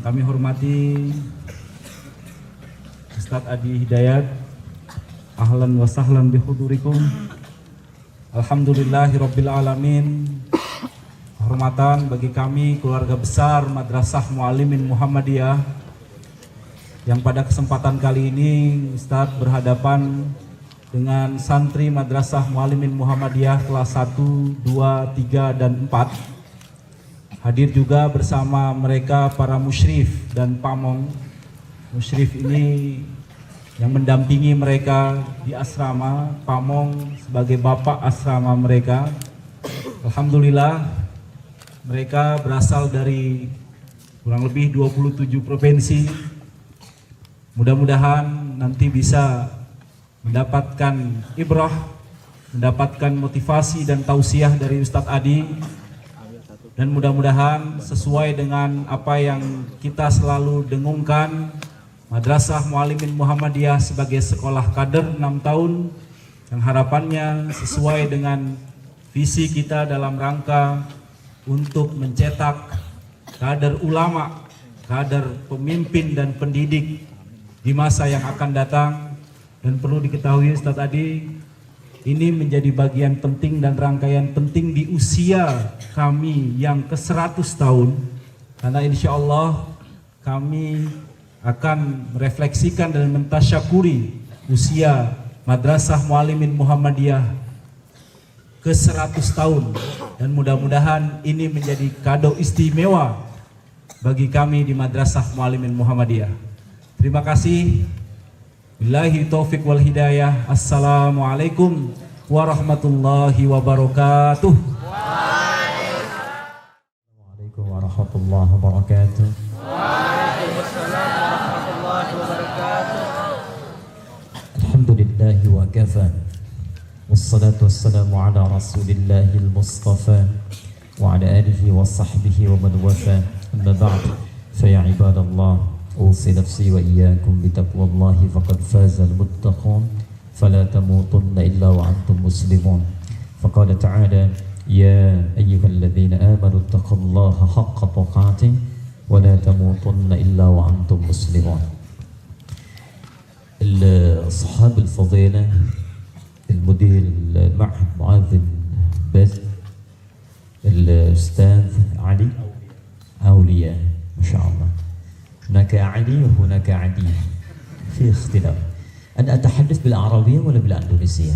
kami hormati Ustadz Adi Hidayat, ahlan wa sahlan bihudurikum. Alhamdulillahirabbil alamin. Hormatan bagi kami keluarga besar Madrasah Muallimin Muhammadiyah yang pada kesempatan kali ini Ustadz berhadapan dengan santri Madrasah Muallimin Muhammadiyah kelas 1, 2, 3, dan 4. Hadir juga bersama mereka para musyrif dan pamong. Musyrif ini yang mendampingi mereka di asrama, pamong sebagai bapak asrama mereka. Alhamdulillah mereka berasal dari kurang lebih 27 provinsi. Mudah-mudahan nanti bisa mendapatkan ibrah, mendapatkan motivasi dan tausiah dari Ustadz Adi. Dan mudah-mudahan sesuai dengan apa yang kita selalu dengungkan, Madrasah Muallimin Muhammadiyah sebagai sekolah kader 6 tahun, yang harapannya sesuai dengan visi kita dalam rangka untuk mencetak kader ulama, kader pemimpin dan pendidik di masa yang akan datang. Dan perlu diketahui Ustadz Adi, ini menjadi bagian penting dan rangkaian penting di usia kami yang ke-100 tahun. Karena insya Allah kami akan merefleksikan dan mentasyakuri usia Madrasah Muallimin Muhammadiyah ke-100 tahun. Dan mudah-mudahan ini menjadi kado istimewa bagi kami di Madrasah Muallimin Muhammadiyah. Terima kasih. Billahi taufiq wal hidayah. Assalamualaikum warahmatullahi wabarakatuh. Waalaikumsalam warahmatullahi wabarakatuh. Waalaikumsalam warahmatullahi wabarakatuh. Alhamdulillahi wa kafa. Wassalatu wassalamu ala rasulillahil mustafa wa ala alihi wa sahbihi wa man wafa. Amma ba'd. Fa ya ibadallah, أوصي نفسي وإياكم بتقوى الله فقد فاز المتقون فلا تموتن إلا وأنتم مسلمون. فقال تعالى: يا أيها الذين آمنوا اتقوا الله حق تقاته ولا تموتن إلا وأنتم مسلمون. الصحابة الفضيلة، المدير المعهد معاذ بن الأستاذ علي أولياء ما شاء الله. هناك علي وهناك عدي، في اختلاف. أنا أتحدث بالعربية ولا بالأندونيسية؟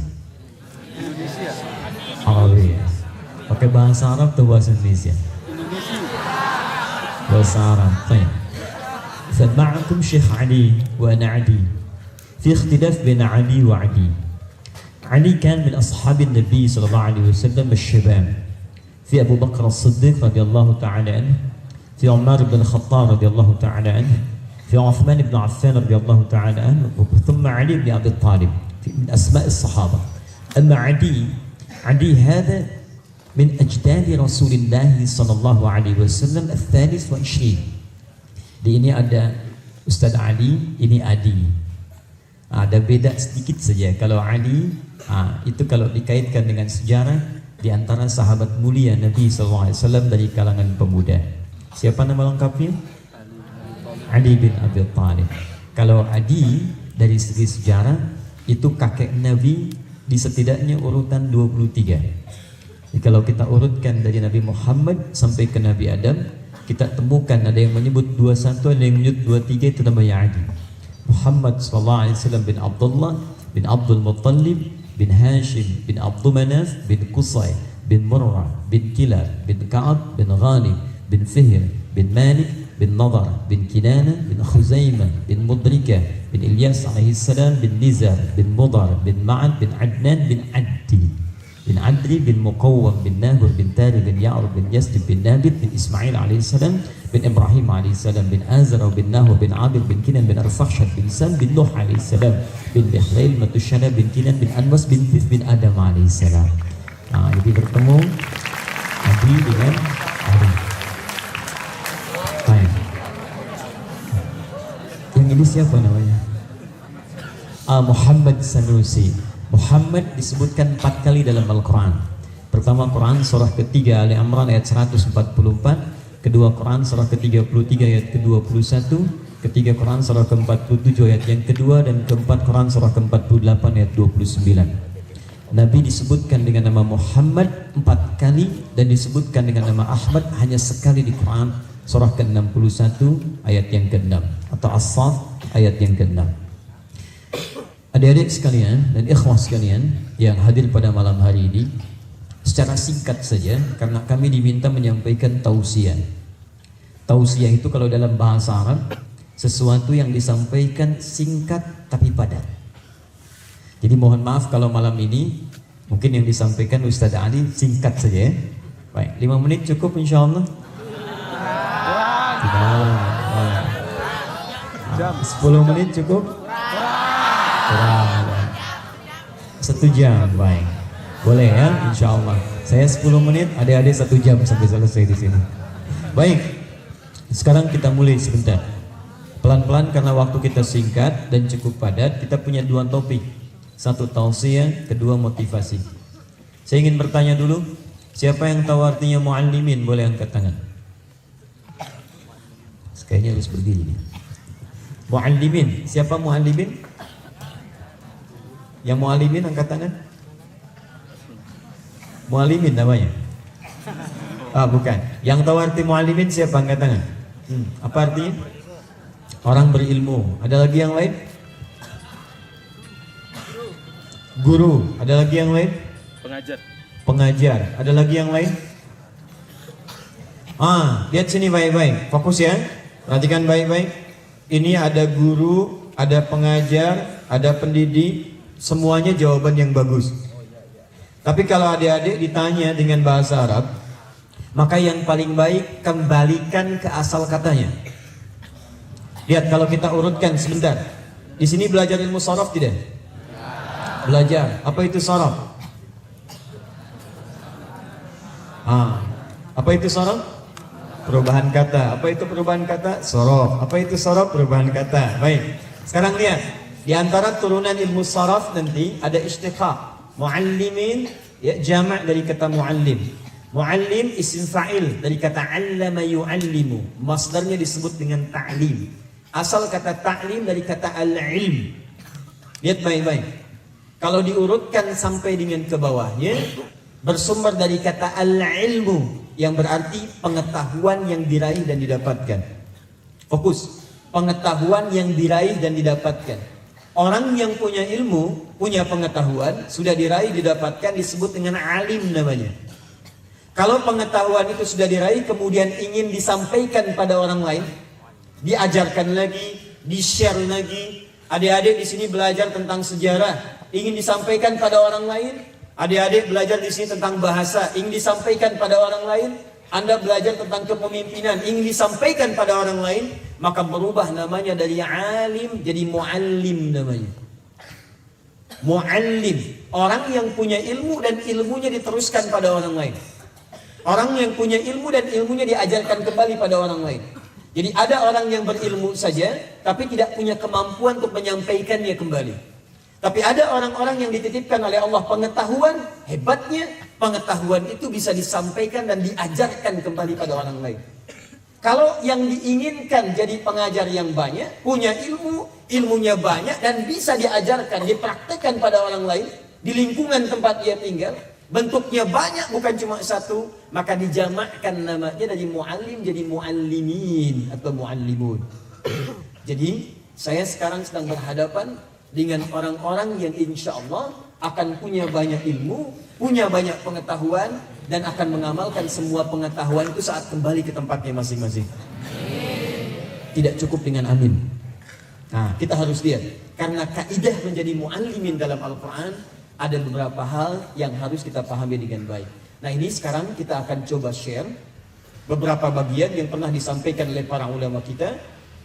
عربية. pakai bahasa Arab atau bahasa Indonesia? bahasa Arab. طيب. فمعكم شيخ علي وأنا عدي. في اختلاف بين علي وعدي. علي كان من أصحاب النبي صلى الله عليه وسلم الشباب. في أبو بكر الصديق رضي الله تعالى عنه، في عمر بن الخطاب رضي الله تعالى عنه، في عثمان بن عفان رضي الله تعالى عنه، ثم علي بن أبي طالب من أسماء الصحابة. أما عدي هذا من أجداد رسول الله صلى الله عليه وسلم 23. Di ini ada Ustadz Ali, ini Adi. Ada beda sedikit saja. Kalau Ali itu kalau dikaitkan dengan sejarah, di antara sahabat mulia Nabi SAW dari kalangan pemuda. Siapa nama lengkapnya? Ali bin Abi Thalib. Kalau Adi dari segi sejarah itu kakek Nabi di setidaknya urutan 23. Jadi kalau kita urutkan dari Nabi Muhammad sampai ke Nabi Adam, kita temukan ada yang menyebut 21, ada yang menyebut 23, itu namanya Adi. Muhammad SAW bin Abdullah bin Abdul Muttalib bin Hashim bin Abdul Manaf bin Qusay bin Murrah bin Kilab bin Ka'ab bin Ghalib bin Fihr bin Malik bin Nadar bin Kinana bin Khuzaimah bin Mudrikah bin Ilyas alaihissalam bin Nizar bin Mudar bin Ma'ad bin Adnan bin Adli bin Muqawwam bin Nahur bin Tari bin Ya'rub bin Yasdib bin Nabit bin Ismail alaihissalam bin Ibrahim alaihissalam bin Azra bin Nahur bin Abir bin Kinan bin Arfakhshad bin Sam bin Nuh alaihissalam bin Bihlail Matushana bin Kinan bin Anwas bin Thith bin Adam alaihissalam. Jadi bertemu Adi dengan Ali. Baik. Yang ini siapa namanya? Muhammad Sanusi. Muhammad disebutkan 4 kali dalam Al-Quran. Pertama Quran surah ketiga Ali Imran ayat 144, kedua Quran surah ke-33 ayat ke-21, ketiga Quran surah ke-47 ayat yang kedua, dan keempat Quran surah ke-48 ayat 29. Nabi disebutkan dengan nama Muhammad 4 kali dan disebutkan dengan nama Ahmad hanya sekali di Quran surah ke-61 ayat yang ke-6 atau As-Saff ayat yang ke-6. Adik-adik sekalian dan ikhwas sekalian yang hadir pada malam hari ini, secara singkat saja karena kami diminta menyampaikan tausiah. Tausiah itu kalau dalam bahasa Arab sesuatu yang disampaikan singkat tapi padat. Jadi mohon maaf kalau malam ini mungkin yang disampaikan Ustaz Ali singkat saja ya. Baik, 5 menit cukup insyaallah. Tidak. 10 menit cukup? Kurang. 1 jam, baik. Boleh ya, insyaallah. Saya 10 menit, adik-adik 1 jam sampai selesai di sini. Baik. Sekarang kita mulai sebentar. Pelan-pelan karena waktu kita singkat dan cukup padat, kita punya 2 topik. 1 tausiah, kedua motivasi. Saya ingin bertanya dulu, siapa yang tahu artinya muallimin? Boleh angkat tangan. Kayaknya harus berdiri nih. Muallimin, siapa muallimin? Yang muallimin angkat tangan. Muallimin namanya? Bukan. Yang tahu arti muallimin siapa angkat tangan? Apa artinya? Orang berilmu. Ada lagi yang lain? Guru. Ada lagi yang lain? Pengajar. Pengajar. Ada lagi yang lain? Lihat sini baik-baik. Fokus ya. Perhatikan baik-baik. Ini ada guru, ada pengajar, ada pendidik. Semuanya jawaban yang bagus. Tapi kalau adik-adik ditanya dengan bahasa Arab, maka yang paling baik kembalikan ke asal katanya. Lihat kalau kita urutkan sebentar. Di sini belajar ilmu sharaf tidak? Belajar. Apa itu sharaf? Apa itu sharaf? Perubahan kata. Apa itu perubahan kata? Sharaf. Apa itu sharaf? Perubahan kata. Baik. Sekarang lihat, di antara turunan ilmu sharaf nanti ada istiqaq. Muallimin ya, jamak dari kata muallim. Muallim isim fa'il dari kata 'allama yu'allimu. Masdarnya disebut dengan ta'lim. Asal kata ta'lim dari kata al-ilm. Lihat baik-baik. Kalau diurutkan sampai dengan ke bawahnya, bersumber dari kata al-ilmu yang berarti pengetahuan yang diraih dan didapatkan. Fokus. Pengetahuan yang diraih dan didapatkan. Orang yang punya ilmu, punya pengetahuan, sudah diraih, didapatkan, disebut dengan alim namanya. Kalau pengetahuan itu sudah diraih, kemudian ingin disampaikan pada orang lain, diajarkan lagi, di-share lagi. Adik-adik di sini belajar tentang sejarah, ingin disampaikan pada orang lain. Adik-adik belajar di sini tentang bahasa, ingin disampaikan pada orang lain. Anda belajar tentang kepemimpinan, ingin disampaikan pada orang lain, maka berubah namanya dari alim jadi muallim namanya. Muallim, orang yang punya ilmu dan ilmunya diteruskan pada orang lain. Orang yang punya ilmu dan ilmunya diajarkan kembali pada orang lain. Jadi ada orang yang berilmu saja, tapi tidak punya kemampuan untuk menyampaikannya kembali. Tapi ada orang-orang yang dititipkan oleh Allah pengetahuan, hebatnya pengetahuan itu bisa disampaikan dan diajarkan kembali pada orang lain. Kalau yang diinginkan jadi pengajar yang banyak, punya ilmu, ilmunya banyak dan bisa diajarkan, dipraktekkan pada orang lain di lingkungan tempat dia tinggal, bentuknya banyak bukan cuma satu, maka dijamakkan namanya dari muallim jadi muallimin atau muallimun. Jadi saya sekarang sedang berhadapan dengan orang-orang yang insya Allah akan punya banyak ilmu, punya banyak pengetahuan, dan akan mengamalkan semua pengetahuan itu saat kembali ke tempatnya masing-masing. Tidak cukup dengan amin. Nah, kita harus lihat, karena kaidah menjadi muallimin dalam Al-Quran, ada beberapa hal yang harus kita pahami dengan baik. Nah, ini sekarang kita akan coba share beberapa bagian yang pernah disampaikan oleh para ulama kita.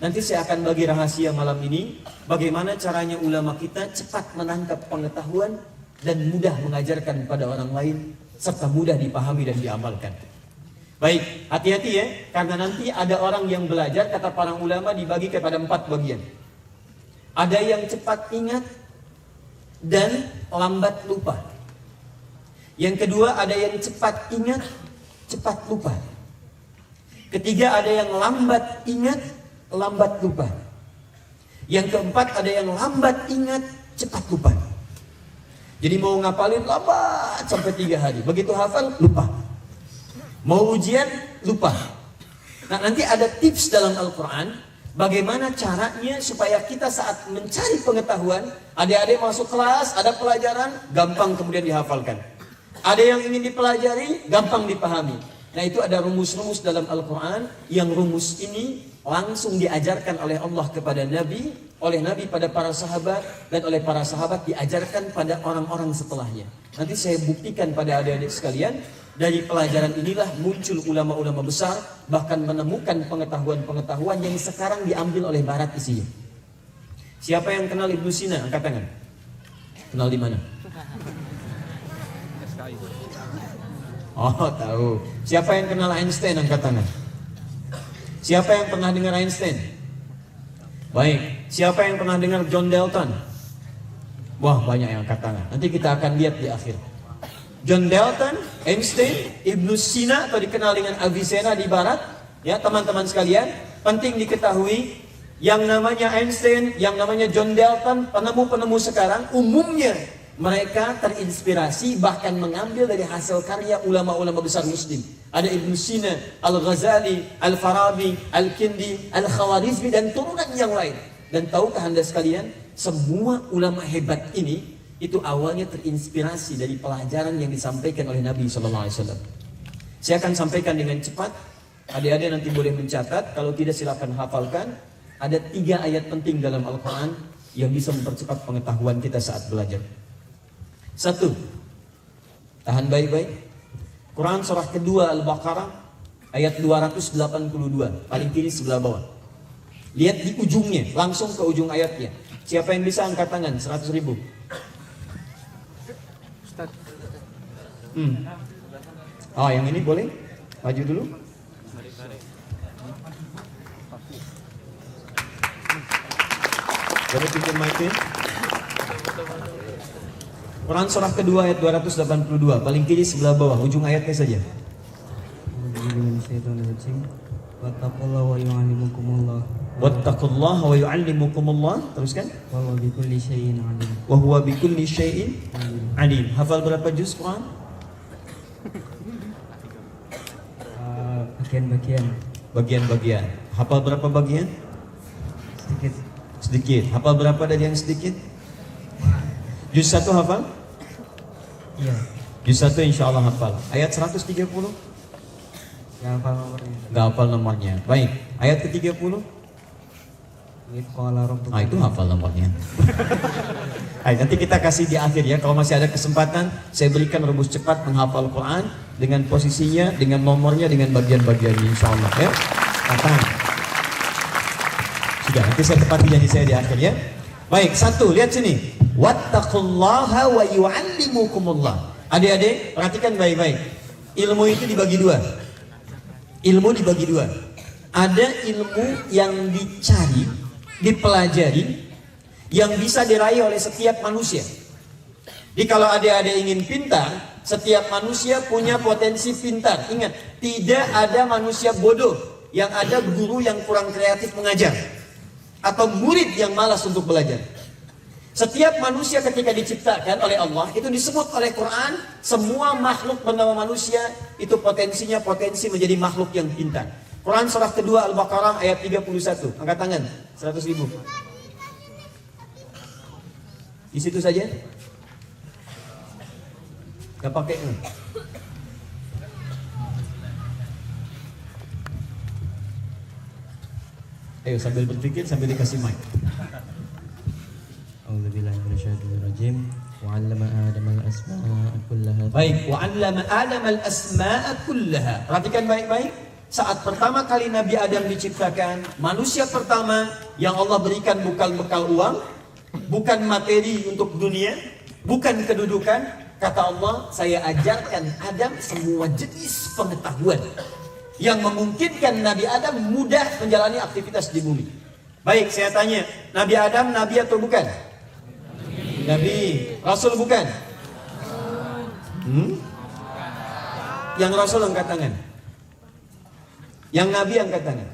Nanti saya akan bagi rahasia malam ini, bagaimana caranya ulama kita cepat menangkap pengetahuan dan mudah mengajarkan pada orang lain, serta mudah dipahami dan diamalkan. Baik, hati-hati ya, karena nanti ada orang yang belajar, kata para ulama dibagi kepada 4 bagian. Ada yang cepat ingat dan lambat lupa. Yang kedua ada yang cepat ingat, cepat lupa. Ketiga, ada yang lambat ingat, lambat lupa. Yang keempat, ada yang lambat ingat, cepat lupa. Jadi mau ngapalin lambat sampai 3 hari. Begitu hafal, lupa. Mau ujian, lupa. Nah, nanti ada tips dalam Al-Quran, bagaimana caranya supaya kita saat mencari pengetahuan, adik-adik masuk kelas, ada pelajaran, gampang kemudian dihafalkan. Ada yang ingin dipelajari, gampang dipahami. Nah, itu ada rumus-rumus dalam Al-Quran, yang rumus ini langsung diajarkan oleh Allah kepada Nabi, oleh Nabi pada para sahabat, dan oleh para sahabat diajarkan pada orang-orang setelahnya. Nanti saya buktikan pada adik-adik sekalian, dari pelajaran inilah muncul ulama-ulama besar, bahkan menemukan pengetahuan-pengetahuan yang sekarang diambil oleh Barat isinya. Siapa yang kenal Ibnu Sina? Angkat tangan. Kenal di mana? Oh, tahu. Siapa yang kenal Einstein? Angkat tangan. Siapa yang pernah dengar Einstein? Baik. Siapa yang pernah dengar John Dalton? Wah, banyak yang angkat tangan. Nanti kita akan lihat di akhir. John Dalton, Einstein, Ibnu Sina atau dikenal dengan Avicenna di Barat. Ya, teman-teman sekalian, penting diketahui yang namanya Einstein, yang namanya John Dalton, penemu-penemu sekarang umumnya mereka terinspirasi bahkan mengambil dari hasil karya ulama-ulama besar muslim. Ada Ibnu Sina, Al-Ghazali, Al-Farabi, Al-Kindi, Al-Khawarizmi dan turunan yang lain. Dan tahukah Anda sekalian, semua ulama hebat ini itu awalnya terinspirasi dari pelajaran yang disampaikan oleh Nabi SAW. Saya akan sampaikan dengan cepat. Adik-adik nanti boleh mencatat, kalau tidak silakan hafalkan. Ada 3 ayat penting dalam Al-Quran yang bisa mempercepat pengetahuan kita saat belajar. 1. Tahan baik-baik. Quran surah kedua Al-Baqarah ayat 282, paling kiri sebelah bawah. Lihat di ujungnya, langsung ke ujung ayatnya. Siapa yang bisa angkat tangan? 100.000. Oh, yang ini boleh? Maju dulu. Boleh pinjam mic-nya? Quran surah kedua ayat 282, paling kiri sebelah bawah, ujung ayatnya saja. Wattaqullaha wa yu'allimukumullah. Wattaqullaha wa yu'allimukumullah. Teruskan. Wa huwa bikulli syai'in alim. Wa huwa bikulli syai'in alim. Hafal berapa juz Quran? Bagian-bagian. Bagian-bagian. Hafal berapa bagian? Sedikit. Sedikit. Hafal berapa dari yang sedikit? Juz 1 hafal? Iya. Juz 1 insyaallah hafal. Ayat 130? Yang hafal nomornya. Enggak hafal nomornya. Baik. Ayat ke-30? Qala rabbukum. Ah, itu hafal nomornya. Nanti kita kasih di akhir ya. Kalau masih ada kesempatan, saya berikan rumus cepat menghafal Quran dengan posisinya, dengan nomornya, dengan bagian-bagiannya insyaallah ya. Katakan. Sudah, nanti saya tepati janji saya di akhir ya. Baik, 1, lihat sini. Wattaqullaha wa yu'allimukumullah. Adik-adik, perhatikan baik-baik. Ilmu itu dibagi 2. Ilmu dibagi 2. Ada ilmu yang dicari, dipelajari, yang bisa diraih oleh setiap manusia. Jadi kalau adik-adik ingin pintar, setiap manusia punya potensi pintar. Ingat, tidak ada manusia bodoh. Yang ada guru yang kurang kreatif mengajar, atau murid yang malas untuk belajar. Setiap manusia ketika diciptakan oleh Allah, itu disebut oleh Quran, semua makhluk bernama manusia itu potensinya potensi menjadi makhluk yang pintar. Quran surah kedua Al-Baqarah ayat 31. Angkat tangan, 100.000. Di situ saja. Gak pakai. Ayo sambil berpikir sambil dikasih mic. A'udzubillahi minasyaitonir rajim. Wa 'allama Adama al-asma'a kullaha. Baik, wa 'allama Adama al-asma'a kullaha. Perhatikan baik-baik. Saat pertama kali Nabi Adam diciptakan, manusia pertama yang Allah berikan bukan bekal uang, bukan materi untuk dunia, bukan kedudukan. Kata Allah, saya ajarkan Adam semua jenis pengetahuan yang memungkinkan Nabi Adam mudah menjalani aktivitas di bumi. Baik, saya tanya, Nabi Adam Nabi atau bukan? Nabi. Rasul bukan? Yang Rasul angkat tangan. Yang Nabi angkat tangan.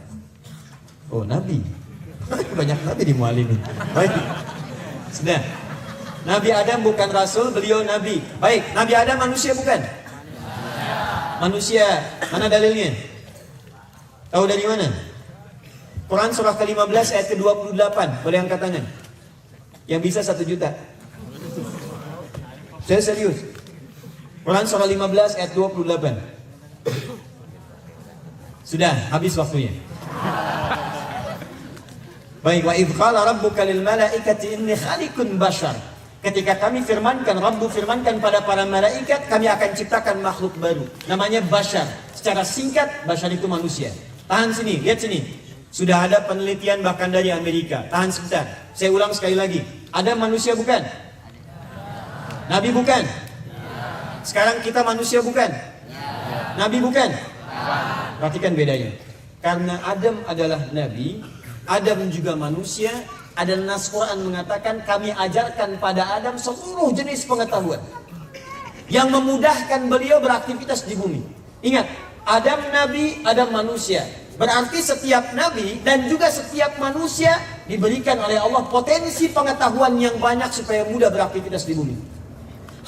Oh, Nabi. Banyak Nabi di Mualimin. Baik. Sudah. Nabi Adam bukan Rasul, beliau Nabi. Baik, Nabi Adam manusia bukan? Manusia. Mana dalilnya? Tahu dari mana? Quran surah ke-15 ayat ke-28. Boleh angkat tangan. Yang bisa 1 juta. Saya serius. Quran surah 15 ayat 28. Sudah, habis waktunya. Baik, wa idh qala rabbuka lil malaikati inni khaliqun bashar. Ketika kami firmankan, Rabbu firmankan pada para malaikat, kami akan ciptakan makhluk baru. Namanya bashar. Secara singkat, bashar itu manusia. Tahan sini, lihat sini. Sudah ada penelitian bahkan dari Amerika. Tahan sebentar. Saya ulang sekali lagi. Ada manusia bukan? Nabi bukan? Sekarang kita manusia bukan? Nabi bukan? Perhatikan bedanya. Karena Adam adalah Nabi, Adam juga manusia. Ada nas Quran mengatakan kami ajarkan pada Adam seluruh jenis pengetahuan yang memudahkan beliau beraktivitas di bumi. Ingat, Adam Nabi, Adam manusia. Berarti setiap Nabi dan juga setiap manusia diberikan oleh Allah potensi pengetahuan yang banyak supaya mudah beraktivitas di bumi.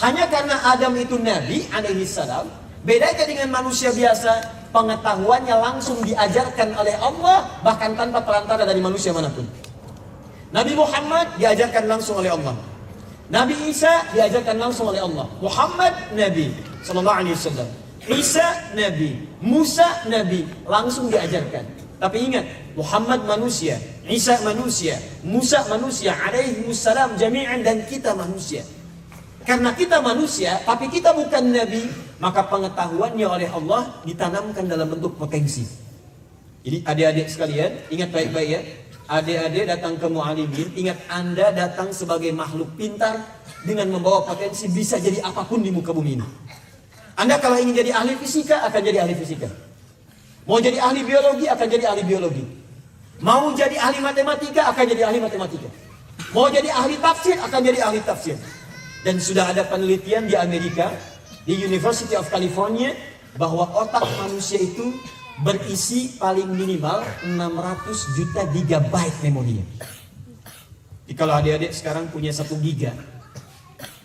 Hanya karena Adam itu Nabi alaihi salam, bedanya dengan manusia biasa, pengetahuannya langsung diajarkan oleh Allah bahkan tanpa perantara dari manusia manapun. Nabi Muhammad diajarkan langsung oleh Allah. Nabi Isa diajarkan langsung oleh Allah. Muhammad Nabi sallallahu alaihi wasallam. Isa Nabi, Musa Nabi, langsung diajarkan. Tapi ingat, Muhammad manusia, Isa manusia, Musa manusia, alaihi wassalam jami'an, dan kita manusia. Karena kita manusia, tapi kita bukan Nabi, maka pengetahuannya oleh Allah ditanamkan dalam bentuk potensi. Jadi adik-adik sekalian, ingat baik-baik ya. Adik-adik datang ke Mualimin, ingat Anda datang sebagai makhluk pintar dengan membawa potensi bisa jadi apapun di muka bumi ini. Anda kalau ingin jadi ahli fisika, akan jadi ahli fisika. Mau jadi ahli biologi, akan jadi ahli biologi. Mau jadi ahli matematika, akan jadi ahli matematika. Mau jadi ahli tafsir, akan jadi ahli tafsir. Dan sudah ada penelitian di Amerika, di University of California, bahwa otak manusia itu berisi paling minimal 600 juta gigabyte memorinya. Jadi kalau adik-adik sekarang punya 1 giga,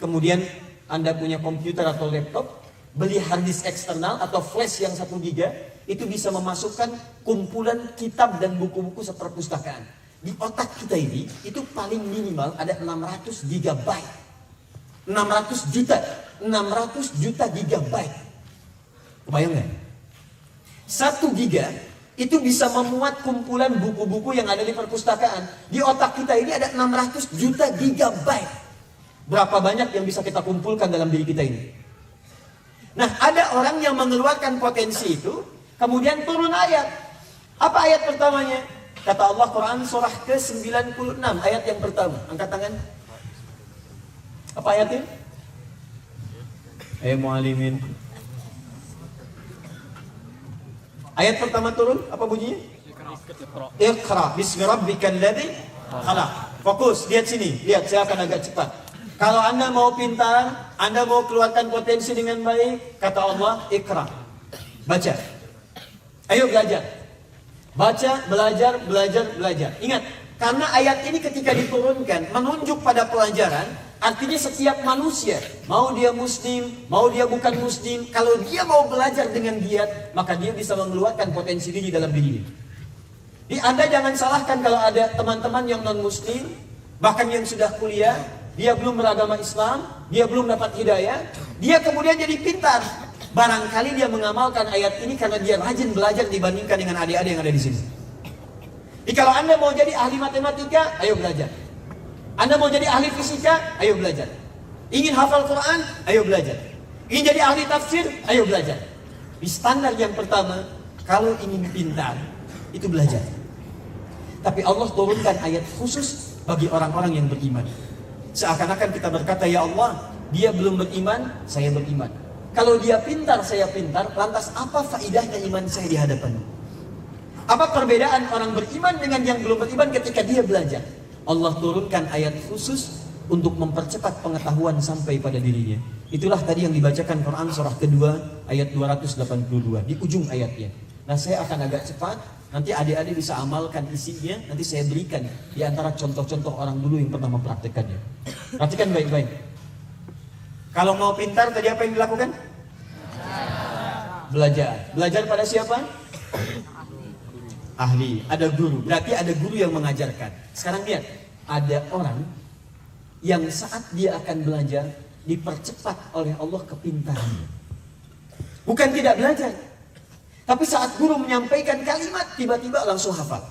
kemudian Anda punya komputer atau laptop, beli hard disk eksternal atau flash yang 1 giga, itu bisa memasukkan kumpulan kitab dan buku-buku seperpustakaan. Di otak kita ini, itu paling minimal ada 600 gigabyte. 600 juta gigabyte. Kebayang nggak? 1 giga itu bisa memuat kumpulan buku-buku yang ada di perpustakaan. Di otak kita ini ada 600 juta gigabyte. Berapa banyak yang bisa kita kumpulkan dalam diri kita ini? Nah, ada orang yang mengeluarkan potensi itu, kemudian turun ayat. Apa ayat pertamanya? Kata Allah, Quran surah ke-96 ayat yang pertama. Angkat tangan. Apa ayatnya? Mualimin. Ayat pertama turun, apa bunyinya? Iqra bismi rabbikal ladzi khalaq. Fokus, lihat sini. Lihat, saya akan agak cepat. Kalau Anda mau pintar, Anda mau keluarkan potensi dengan baik, kata Allah, Iqra. Baca. Ayo belajar. Baca, belajar, belajar, belajar. Ingat, karena ayat ini ketika diturunkan menunjuk pada pelajaran. Artinya setiap manusia, mau dia muslim, mau dia bukan muslim, kalau dia mau belajar dengan giat, maka dia bisa mengeluarkan potensi diri dalam dirinya. Jadi Anda jangan salahkan kalau ada teman-teman yang non-muslim, bahkan yang sudah kuliah, dia belum beragama Islam, dia belum dapat hidayah, dia kemudian jadi pintar. Barangkali dia mengamalkan ayat ini karena dia rajin belajar dibandingkan dengan adik-adik yang ada di sini. Jadi kalau Anda mau jadi ahli matematika, ayo belajar. Anda mau jadi ahli fisika, ayo belajar. Ingin hafal Quran, ayo belajar. Ingin jadi ahli tafsir, ayo belajar. Di standar yang pertama, kalau ingin pintar, itu belajar. Tapi Allah turunkan ayat khusus bagi orang-orang yang beriman. Seakan-akan kita berkata, ya Allah, dia belum beriman, saya beriman. Kalau dia pintar, saya pintar, lantas apa faidahnya iman saya di hadapanmu? Apa perbedaan orang beriman dengan yang belum beriman ketika dia belajar? Allah turunkan ayat khusus untuk mempercepat pengetahuan sampai pada dirinya. Itulah tadi yang dibacakan Quran surah kedua ayat 282 di ujung ayatnya. Nah saya akan agak cepat, nanti adik-adik bisa amalkan isinya, nanti saya berikan di antara contoh-contoh orang dulu yang pernah mempraktekannya. Perhatikan baik-baik. Kalau mau pintar tadi apa yang dilakukan? Belajar. Belajar pada siapa? Ahli. Ada guru. Berarti ada guru yang mengajarkan. Sekarang lihat, ada orang yang saat dia akan belajar dipercepat oleh Allah kepintarannya. Bukan tidak belajar, tapi saat guru menyampaikan kalimat tiba-tiba langsung hafal.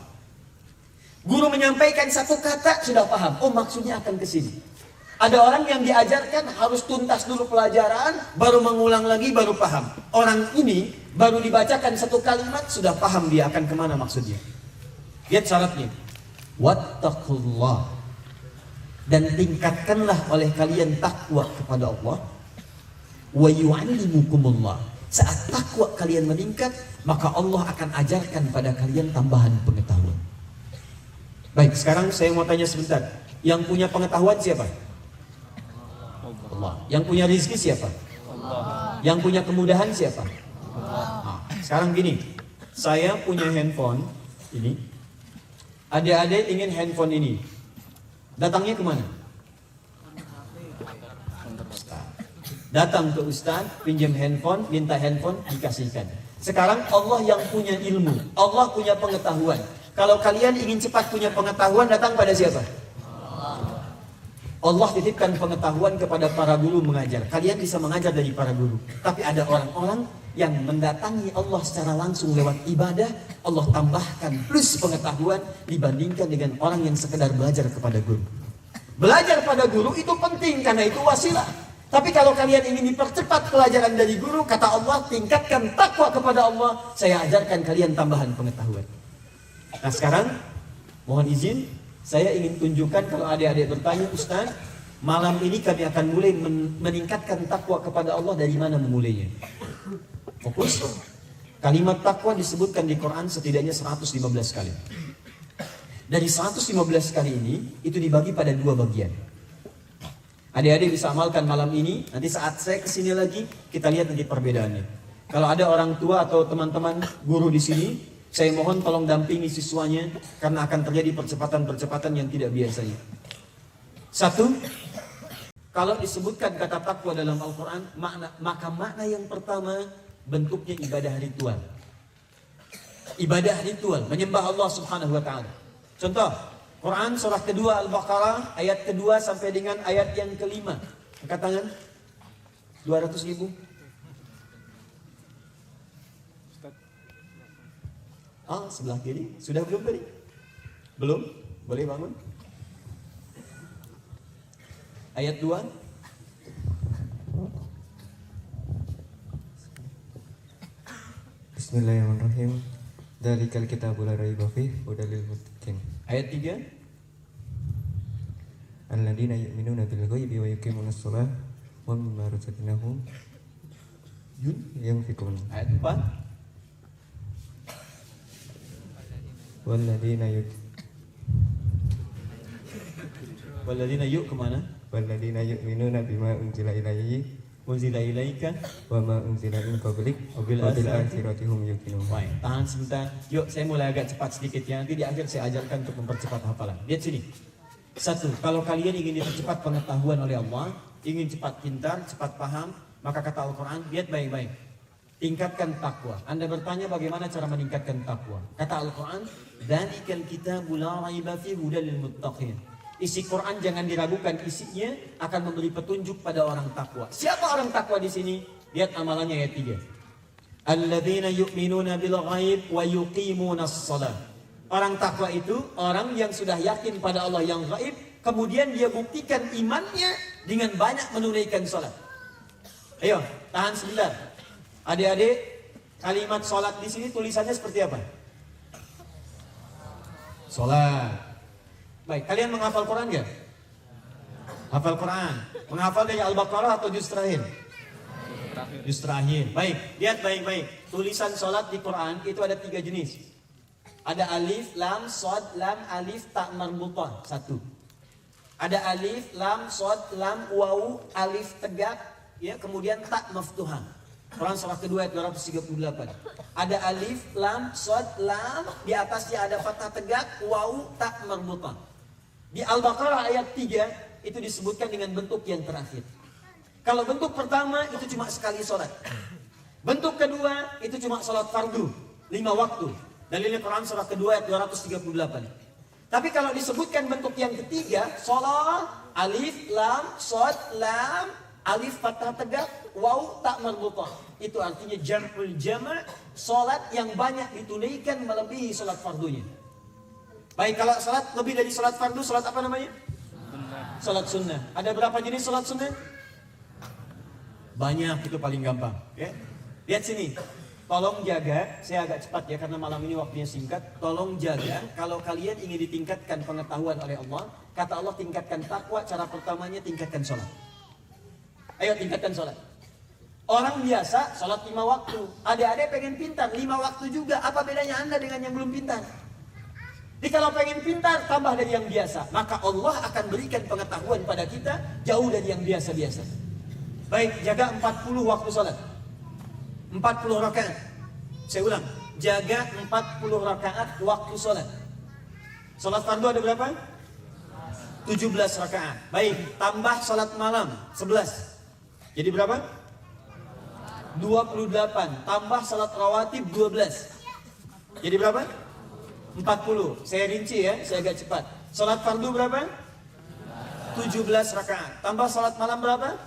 Guru menyampaikan satu kata sudah paham. Oh maksudnya akan ke sini. Ada orang yang diajarkan harus tuntas dulu pelajaran, baru mengulang lagi, baru paham. Orang ini baru dibacakan satu kalimat, sudah paham dia akan kemana maksudnya. Lihat syaratnya. Wattaqullah. Dan tingkatkanlah oleh kalian takwa kepada Allah. Wa yu'allimukumullah. Saat takwa kalian meningkat, maka Allah akan ajarkan pada kalian tambahan pengetahuan. Baik, sekarang saya mau tanya sebentar. Yang punya pengetahuan siapa? Allah. Yang punya rizki siapa? Allah. Yang punya kemudahan siapa? Allah. Nah, sekarang gini, saya punya handphone ini. Adik-adik ingin handphone ini. Datangnya kemana? Datang ke Ustaz, pinjam handphone, minta handphone, dikasihkan. Sekarang Allah yang punya ilmu, Allah punya pengetahuan. Kalau kalian ingin cepat punya pengetahuan, datang pada siapa? Allah titipkan pengetahuan kepada para guru mengajar. Kalian bisa mengajar dari para guru. Tapi ada orang-orang yang mendatangi Allah secara langsung lewat ibadah. Allah tambahkan plus pengetahuan dibandingkan dengan orang yang sekedar belajar kepada guru. Belajar pada guru itu penting karena itu wasilah. Tapi kalau kalian ingin dipercepat pelajaran dari guru, kata Allah, tingkatkan takwa kepada Allah. Saya ajarkan kalian tambahan pengetahuan. Nah sekarang, mohon izin, saya ingin tunjukkan kalau adik-adik bertanya, Ustaz, malam ini kami akan mulai meningkatkan takwa kepada Allah. Dari mana memulainya? Fokus. Kalimat takwa disebutkan di Quran setidaknya 115 kali. Dari 115 kali ini, itu dibagi pada 2 bagian. Adik-adik bisa amalkan malam ini, nanti saat saya kesini lagi, kita lihat nanti perbedaannya. Kalau ada orang tua atau teman-teman guru di sini, saya mohon tolong dampingi siswanya, karena akan terjadi percepatan-percepatan yang tidak biasanya. 1, kalau disebutkan kata takwa dalam Al-Quran, maka makna yang pertama, bentuknya ibadah ritual. Ibadah ritual, menyembah Allah Subhanahu wa Ta'ala. Contoh, Quran surah kedua Al-Baqarah ayat kedua sampai dengan ayat yang kelima. Angkat tangan. 200.000. Sebelah kiri. Sudah belum tadi? Belum? Boleh bangun. Ayat 2. Bismillahirrahmanirrahim. Dzalikal kitabul la raiba fihi hudal lil muttaqin. Ayat 3. Alladzina yu'minuna bil ghaibi wa yuqimunas shalah wa mimma razaqnahum yunfiqun. Ayat 4. Walladzina kemana? Walladzina yu'minuna bima unzila ilaika wa ma unzila min qablik wa bil akhirati hum yuqinun. Baik, tahan sebentar. Yuk, saya mulai agak cepat sedikit ya. Nanti di akhir saya ajarkan untuk mempercepat hafalan. Lihat sini. 1, kalau kalian ingin dipercepat pengetahuan oleh Allah, ingin cepat pintar, cepat paham, maka kata Al-Quran, lihat baik-baik. Tingkatkan takwa. Anda bertanya bagaimana cara meningkatkan takwa. Kata Al-Quran, dzalikal kitabul la raiba fihi hudal lil muttaqin. Isi Quran jangan diragukan, isinya akan memberi petunjuk pada orang takwa. Siapa orang takwa di sini? Lihat amalannya ayat 3. Alladzina yu'minuna bil ghaib wa yuqimunas shalah. Orang takwa itu orang yang sudah yakin pada Allah yang gaib, kemudian dia buktikan imannya dengan banyak menunaikan salat. Ayo, tahan sebentar. Adik-adik, kalimat salat di sini tulisannya seperti apa? Salat. Baik, kalian menghafal Quran nggak? Hafal Quran. Menghafal dari Al-Baqarah atau juz terakhir? Juz terakhir. Baik, lihat baik-baik. Tulisan salat di Quran itu ada 3 jenis. Ada alif, lam, shad, lam, alif, ta marbutah. 1. Ada alif, lam, shad, lam, wawu, alif tegak, ya, kemudian ta maftuhah. Quran surah kedua ayat 238. Ada alif, lam, shad, lam, di atasnya ada fathah tegak, waw, tak marbutah. Di Al-Baqarah ayat 3 itu disebutkan dengan bentuk yang terakhir. Kalau bentuk pertama itu cuma sekali sholat. Bentuk kedua itu cuma sholat fardu 5 waktu. Dalilnya Quran surah kedua ayat 238. Tapi kalau disebutkan bentuk yang ketiga, sholat, alif, lam, shad, lam, alif fathah tegak, waw tak marbutah. Itu artinya jam'ul jama', salat yang banyak ditunaikan melebihi salat fardunya. Baik, kalau salat lebih dari salat fardu, salat apa namanya? Salat sunnah. Ada berapa jenis salat sunnah? Banyak, itu paling gampang. Ya. Lihat sini. Tolong jaga, saya agak cepat ya karena malam ini waktunya singkat. Tolong jaga, kalau kalian ingin ditingkatkan pengetahuan oleh Allah, kata Allah tingkatkan takwa, cara pertamanya tingkatkan salat. Ayo tingkatkan sholat. Orang biasa sholat 5 waktu. Adik-adik pengen pintar 5 waktu juga. Apa bedanya Anda dengan yang belum pintar? Jadi kalau pengen pintar tambah dari yang biasa, maka Allah akan berikan pengetahuan pada kita jauh dari yang biasa-biasa. Baik, jaga 40 waktu sholat, 40 rakaat. Saya ulang, jaga 40 rakaat waktu sholat. Sholat fardu ada berapa? 17 rakaat. Baik, tambah sholat malam 11. Jadi berapa? 28. Tambah salat rawatib 12. Jadi berapa? 40. Saya rinci ya, saya agak cepat. Salat fardu berapa? 17 rakaat. Tambah salat malam berapa?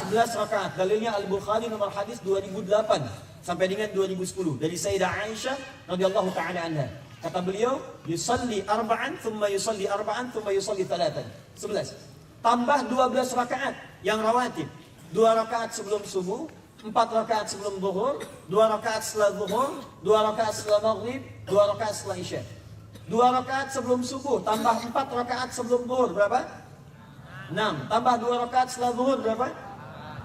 11 rakaat. Dalilnya Al-Bukhari nomor hadis 2008 sampai dengan 2010 dari Sayyidah Aisyah radhiyallahu taala anha. Kata beliau, yusalli arba'an thumma yusalli arba'an thumma yusalli thalatan. 11. Tambah 12 rakaat yang rawatib. 2 rakaat sebelum subuh, 4 rakaat sebelum zuhur, 2 rakaat setelah zuhur, 2 rakaat setelah maghrib, 2 rakaat setelah isya. 2 rakaat sebelum subuh, tambah 4 rakaat sebelum zuhur, berapa? 6. Tambah 2 rakaat setelah zuhur, berapa?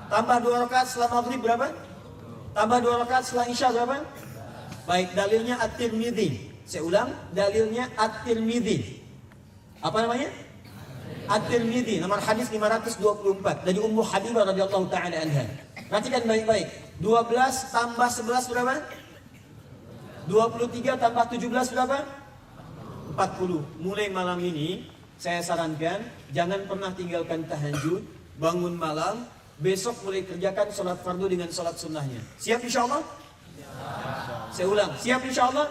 Tambah 2 rakaat setelah maghrib, berapa? Tambah 2 rakaat setelah isya, berapa? Baik, dalilnya At-Tirmidzi. Saya ulang, dalilnya At-Tirmidzi. Apa namanya? At-Tirmidzi, nomor hadis 524 dari Ummu Habibah radhiyallahu taala anha. Perhatikan baik-baik. 12 tambah 11 berapa? 23 tambah 17 berapa? 40. Mulai malam ini saya sarankan jangan pernah tinggalkan tahajud, bangun malam, besok mulai kerjakan sholat fardu dengan sholat sunnahnya. Siap insyaallah? Saya ulang, siap insyaallah?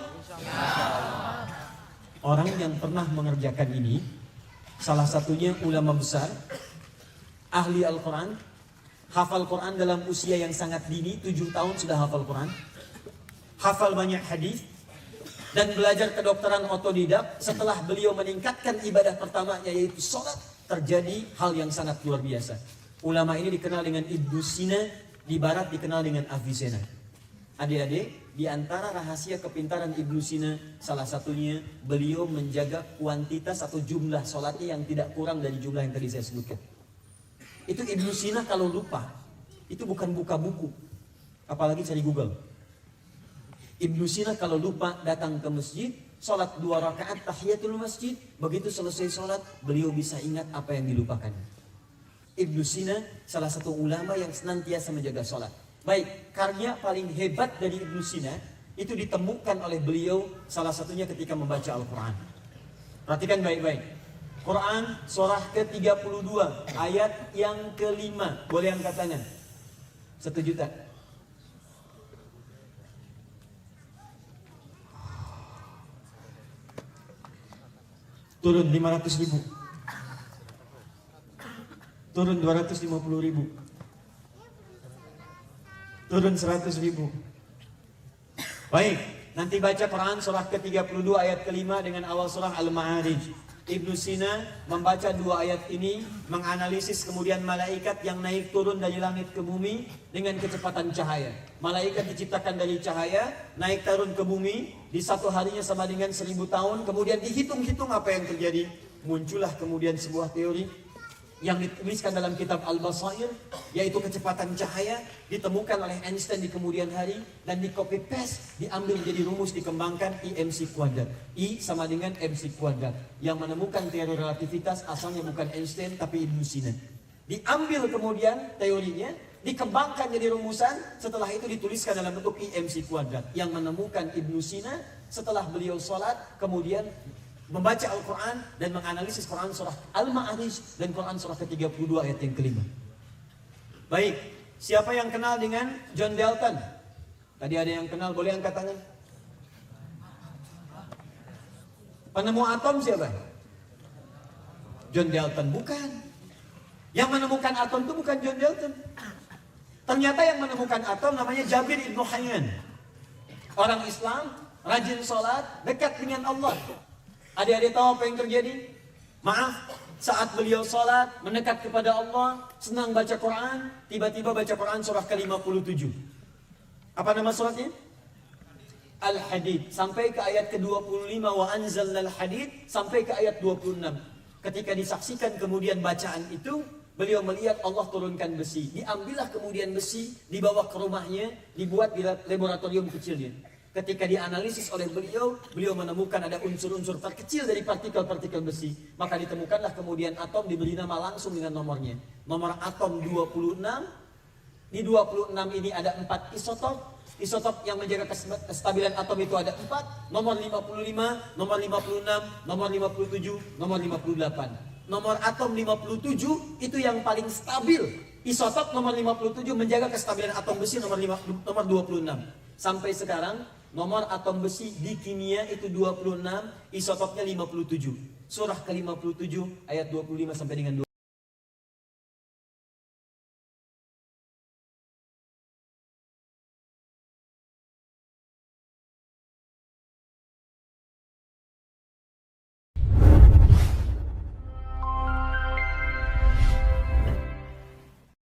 Orang yang pernah mengerjakan ini, salah satunya ulama besar, ahli Al-Quran, hafal Quran dalam usia yang sangat dini, 7 tahun sudah hafal Quran, hafal banyak hadis, dan belajar kedokteran otodidak. Setelah beliau meningkatkan ibadah pertamanya yaitu sholat, terjadi hal yang sangat luar biasa. Ulama ini dikenal dengan Ibnu Sina, di barat dikenal dengan Avicenna. Adik-adik, di antara rahasia kepintaran Ibnu Sina, salah satunya beliau menjaga kuantitas atau jumlah sholatnya yang tidak kurang dari jumlah yang tadi saya sebutkan. Itu Ibnu Sina kalau lupa, itu bukan buka buku, apalagi cari Google. Ibnu Sina kalau lupa datang ke masjid, sholat 2 rakaat tahiyatul masjid, begitu selesai sholat, beliau bisa ingat apa yang dilupakan. Ibnu Sina salah satu ulama yang senantiasa menjaga sholat. Baik, karya paling hebat dari Ibnu Sina itu ditemukan oleh beliau salah satunya ketika membaca Al-Quran. Perhatikan baik-baik. Quran surah ke-32 ayat yang ke-5. Boleh angkat tangan? 1 juta. Turun 500 ribu. Turun 250 ribu. Turun 100 ribu. Baik, nanti baca Quran surah ke-32 ayat ke-5 dengan awal surah Al-Ma'arij. Ibnu Sina membaca 2 ayat ini, menganalisis kemudian malaikat yang naik turun dari langit ke bumi dengan kecepatan cahaya. Malaikat diciptakan dari cahaya, naik turun ke bumi, di satu harinya sama dengan 1000 tahun, kemudian dihitung-hitung apa yang terjadi. Muncullah kemudian sebuah teori yang dituliskan dalam kitab Al-Basair, yaitu kecepatan cahaya ditemukan oleh Einstein di kemudian hari dan di copy paste, diambil jadi rumus, dikembangkan IMC kuadrat. I sama dengan MC kuadrat. Yang menemukan teori relativitas asalnya bukan Einstein tapi Ibnu Sina. Diambil kemudian teorinya, dikembangkan jadi rumusan, setelah itu dituliskan dalam bentuk IMC kuadrat. Yang menemukan Ibnu Sina setelah beliau sholat, kemudian membaca Al-Quran dan menganalisis Quran surah Al-Ma'arij dan Quran surah ke-32 ayat yang kelima. Baik, siapa yang kenal dengan John Dalton? Tadi ada yang kenal, boleh angkat tangan. Penemu atom siapa? John Dalton, bukan. Yang menemukan atom itu bukan John Dalton. Ternyata yang menemukan atom namanya Jabir ibnu Hayyan. Orang Islam, rajin sholat, dekat dengan Allah. Adik-adik tahu apa yang terjadi? Maaf, saat beliau sholat, mendekat kepada Allah, senang baca Quran, tiba-tiba baca Quran surah ke-57. Apa nama suratnya? Al-Hadid. Sampai ke ayat ke-25, wa anzalnal hadid, sampai ke ayat 26. Ketika disaksikan kemudian bacaan itu, beliau melihat Allah turunkan besi. Diambillah kemudian besi, dibawa ke rumahnya, dibuat di laboratorium kecilnya. Ketika dianalisis oleh beliau, beliau menemukan ada unsur-unsur terkecil dari partikel-partikel besi. Maka ditemukanlah kemudian atom, diberi nama langsung dengan nomornya. Nomor atom 26. Di 26 ini ada 4 isotop. Isotop yang menjaga kestabilan atom itu ada 4. Nomor 55, nomor 56, nomor 57, nomor 58. Nomor atom 57 itu yang paling stabil. Isotop nomor 57 menjaga kestabilan atom besi nomor 26. Sampai sekarang nomor atom besi di kimia itu 26, isotopnya 57. Surah ke-57 ayat 25 sampai dengan 27.